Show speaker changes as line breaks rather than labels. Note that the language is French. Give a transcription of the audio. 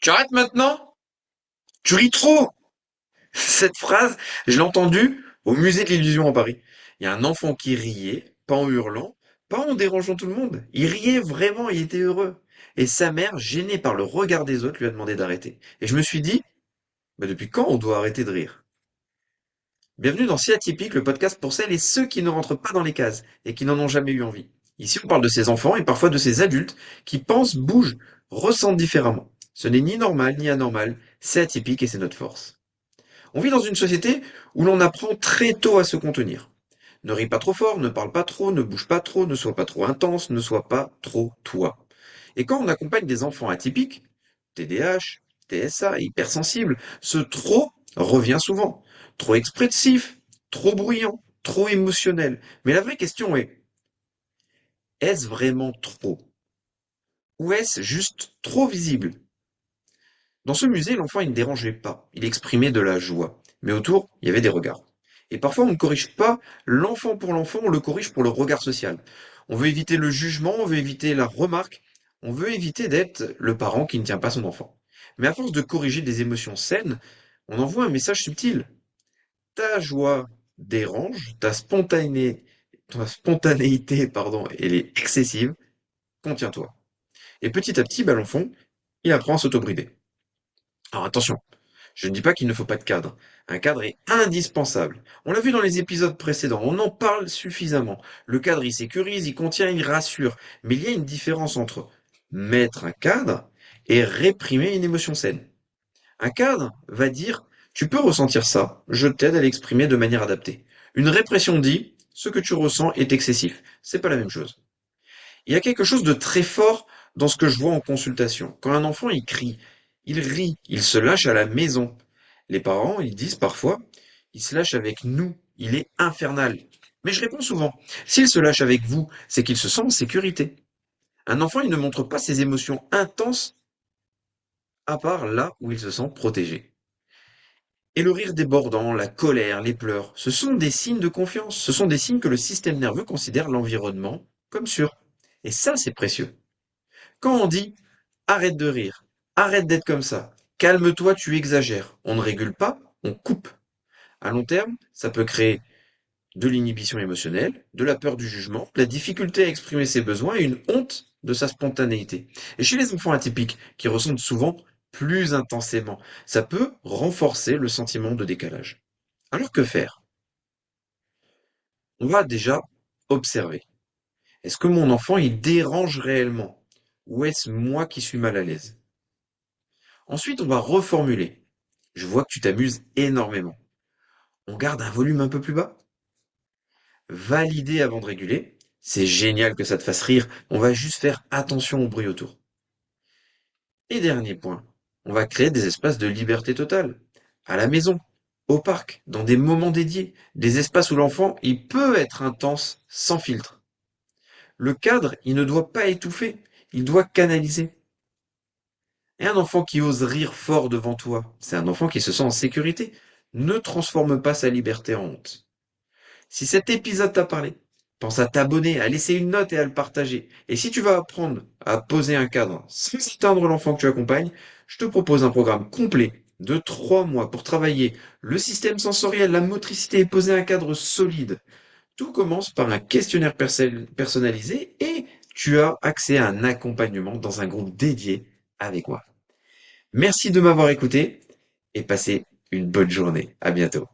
Tu arrêtes maintenant? Tu ris trop! Cette phrase, je l'ai entendue au musée de l'Illusion à Paris. Il y a un enfant qui riait, pas en hurlant, pas en dérangeant tout le monde. Il riait vraiment, il était heureux. Et sa mère, gênée par le regard des autres, lui a demandé d'arrêter. Et je me suis dit, bah depuis quand on doit arrêter de rire? Bienvenue dans Si Atypique, le podcast pour celles et ceux qui ne rentrent pas dans les cases et qui n'en ont jamais eu envie. Ici, on parle de ces enfants et parfois de ces adultes qui pensent, bougent, ressentent différemment. Ce n'est ni normal ni anormal, c'est atypique et c'est notre force. On vit dans une société où l'on apprend très tôt à se contenir. Ne ris pas trop fort, ne parle pas trop, ne bouge pas trop, ne sois pas trop intense, ne sois pas trop toi. Et quand on accompagne des enfants atypiques, TDAH, TSA, hypersensibles, ce trop revient souvent. Trop expressif, trop bruyant, trop émotionnel. Mais la vraie question est-ce vraiment trop? Ou est-ce juste trop visible? Dans ce musée, l'enfant, il ne dérangeait pas. Il exprimait de la joie. Mais autour, il y avait des regards. Et parfois, on ne corrige pas l'enfant pour l'enfant, on le corrige pour le regard social. On veut éviter le jugement, on veut éviter la remarque, on veut éviter d'être le parent qui ne tient pas son enfant. Mais à force de corriger des émotions saines, on envoie un message subtil. Ta joie dérange, ta spontanéité, pardon, elle est excessive, contiens-toi. Et petit à petit, bah, l'enfant, il apprend à s'autobrider. Alors attention, je ne dis pas qu'il ne faut pas de cadre. Un cadre est indispensable. On l'a vu dans les épisodes précédents, on en parle suffisamment. Le cadre, il sécurise, il contient, il rassure. Mais il y a une différence entre mettre un cadre et réprimer une émotion saine. Un cadre va dire, tu peux ressentir ça, je t'aide à l'exprimer de manière adaptée. Une répression dit, ce que tu ressens est excessif. C'est pas la même chose. Il y a quelque chose de très fort dans ce que je vois en consultation. Quand un enfant, il crie, il rit, il se lâche à la maison. Les parents, ils disent parfois, il se lâche avec nous, il est infernal. Mais je réponds souvent, s'il se lâche avec vous, c'est qu'il se sent en sécurité. Un enfant, il ne montre pas ses émotions intenses à part là où il se sent protégé. Et le rire débordant, la colère, les pleurs, ce sont des signes de confiance, ce sont des signes que le système nerveux considère l'environnement comme sûr. Et ça, c'est précieux. Quand on dit arrête de rire, arrête d'être comme ça, calme-toi, tu exagères, on ne régule pas, on coupe. À long terme, ça peut créer de l'inhibition émotionnelle, de la peur du jugement, de la difficulté à exprimer ses besoins et une honte de sa spontanéité. Et chez les enfants atypiques, qui ressentent souvent plus intensément, ça peut renforcer le sentiment de décalage. Alors que faire? On va déjà observer. Est-ce que mon enfant, il dérange réellement? Ou est-ce moi qui suis mal à l'aise? Ensuite, on va reformuler. Je vois que tu t'amuses énormément. On garde un volume un peu plus bas. Valider avant de réguler. C'est génial que ça te fasse rire. On va juste faire attention au bruit autour. Et dernier point, on va créer des espaces de liberté totale. À la maison, au parc, dans des moments dédiés. Des espaces où l'enfant, il peut être intense sans filtre. Le cadre, il ne doit pas étouffer. Il doit canaliser. Et un enfant qui ose rire fort devant toi, c'est un enfant qui se sent en sécurité. Ne transforme pas sa liberté en honte. Si cet épisode t'a parlé, pense à t'abonner, à laisser une note et à le partager. Et si tu vas apprendre à poser un cadre sans éteindre l'enfant que tu accompagnes, je te propose un programme complet de 3 mois pour travailler le système sensoriel, la motricité et poser un cadre solide. Tout commence par un questionnaire personnalisé et tu as accès à un accompagnement dans un groupe dédié avec moi. Merci de m'avoir écouté et passez une bonne journée. À bientôt.